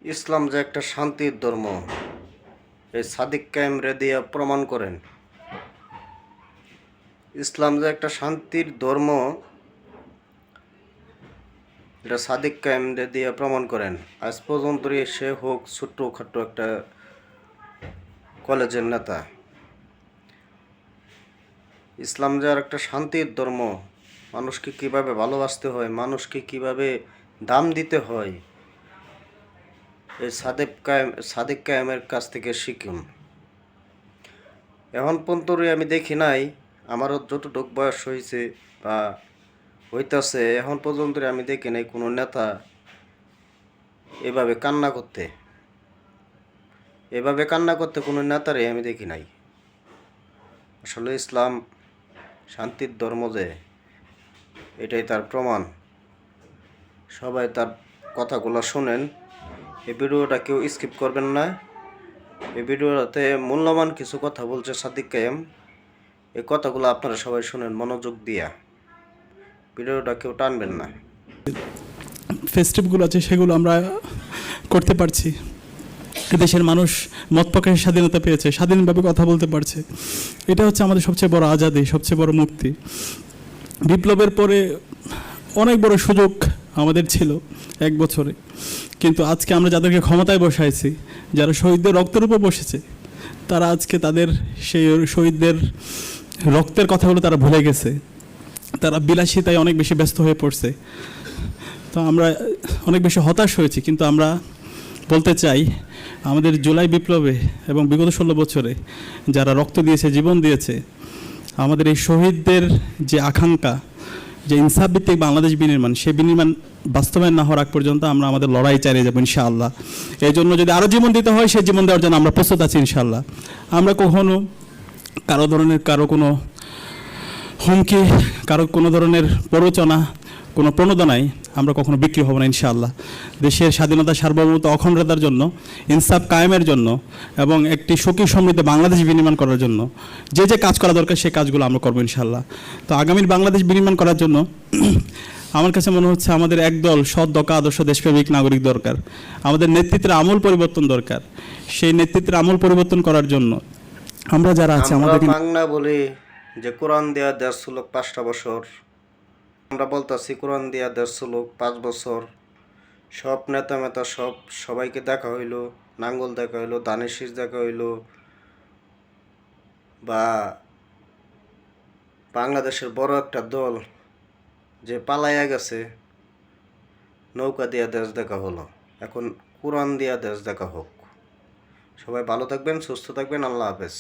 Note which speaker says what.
Speaker 1: ইসলাম যে একটা শান্তির ধর্ম, এই সাদিক কায়েম দিয়ে প্রমাণ করেন। ইসলাম যে একটা শান্তির ধর্ম, এটা সাদিক কায়েম দিয়ে প্রমাণ করেন। আজ পর্যন্ত সে হোক ছোট্টখাট্ট একটা কলেজের নেতা। ইসলাম যে আর একটা শান্তির ধর্ম, মানুষকে কিভাবে ভালোবাসতে হয়, মানুষকে কিভাবে দাম দিতে হয়, এই সাদিক কায়েমের কাছ থেকে শিখুন। এখন পর্যন্ত আমি দেখি নাই, আমারও যতটুকু বয়স হয়েছে বা হইতাছে, এখন পর্যন্ত আমি দেখি নাই কোনো নেতা এভাবে কান্না করতে কোনো নেতারে আমি দেখি নাই। আসলে ইসলাম শান্তির ধর্ম যে, এটাই তার প্রমাণ। সবাই তার কথাগুলো শোনেন। এই ভিডিওটা কেউ স্কিপ করবেন না। এই ভিডিওতে মূল্যবান কিছু কথা বলছে সাদিক কায়েম। এই কথাগুলো আপনারা সবাই শুনেন মনোযোগ দিয়া। ভিডিওটা কেউ টানবেন না।
Speaker 2: ফেস্টিভগুলো আছে সেগুলো আমরা করতে পারছি। দেশের মানুষ মত প্রকাশের স্বাধীনতা পেয়েছে, স্বাধীনভাবে কথা বলতে পারছে। এটা হচ্ছে আমাদের সবচেয়ে বড় আজাদি, সবচেয়ে বড় মুক্তি। বিপ্লবের পরে অনেক বড় সুযোগ আমাদের ছিল এক বছরে, কিন্তু আজকে আমরা যাদেরকে ক্ষমতায় বসাইছি, যারা শহীদদের রক্তের উপর বসেছে, তারা আজকে তাদের সেই শহীদদের রক্তের কথাগুলো তারা ভুলে গেছে। তারা বিলাসিতায় অনেক বেশি ব্যস্ত হয়ে পড়ছে। তো আমরা অনেক বেশি হতাশ হয়েছি। কিন্তু আমরা বলতে চাই, আমাদের জুলাই বিপ্লবে এবং বিগত 16 বছরে যারা রক্ত দিয়েছে, জীবন দিয়েছে, আমাদের এই শহীদদের যে আকাঙ্ক্ষা, যে ইনসাফ ভিত্তিক বাংলাদেশ বিনির্মাণ, সেই বিনির্মাণ বাস্তবায়ন না হওয়ার আগ পর্যন্ত আমরা আমাদের লড়াই চালিয়ে যাবো ইনশাআল্লাহ। এই জন্য যদি আরও জীবন দিতে হয়, সেই জীবন দেওয়ার জন্য আমরা প্রস্তুত আছি ইনশাআল্লাহ। আমরা কখনো কারো কোনো হুমকি, কারো কোনো ধরনের প্ররোচনা, কোনো প্রণোদনায় আমরা কখনো বিক্রি হব না ইনশাআল্লাহ। দেশের স্বাধীনতা, সার্বভৌমত্ব, অখণ্ডতার জন্য, ইনসাফ কায়েমের জন্য এবং একটি সুখী সমৃদ্ধ বাংলাদেশ বিনির্মাণ করার জন্য যে কাজ করা দরকার, সেই কাজগুলো আমরা করবো ইনশাআল্লাহ। তো আগামীর বাংলাদেশ বিনির্মাণ করার জন্য আমার কাছে মনে হচ্ছে আমাদের একদল সৎ, দক্ষ, আদর্শ দেশপ্রেমিক নাগরিক দরকার। আমাদের নেতৃত্বের আমূল পরিবর্তন দরকার। সেই নেতৃত্বের আমূল পরিবর্তন করার জন্য আমরা যারা আছে,
Speaker 1: আমাদের বাংলা বলি যে কোরআন দেয়া 150 লোক 5টা বছর, আমরা বলতাছি কোরআন দেয়া 150 লোক 5 বছর। সব নেতা সবাইকে দেখা হইলো, নাঙ্গল দেখা হইলো, ধানের শীষ দেখা হইলো, বা বাংলাদেশের বড় একটা দল যে পালাইয়া গেছে, নৌকা দিয়া দেশ দেখা হলো। এখন কোরআন দিয়া দেশ দেখা হোক। সবাই ভালো থাকবেন, সুস্থ থাকবেন। আল্লাহ হাফেজ।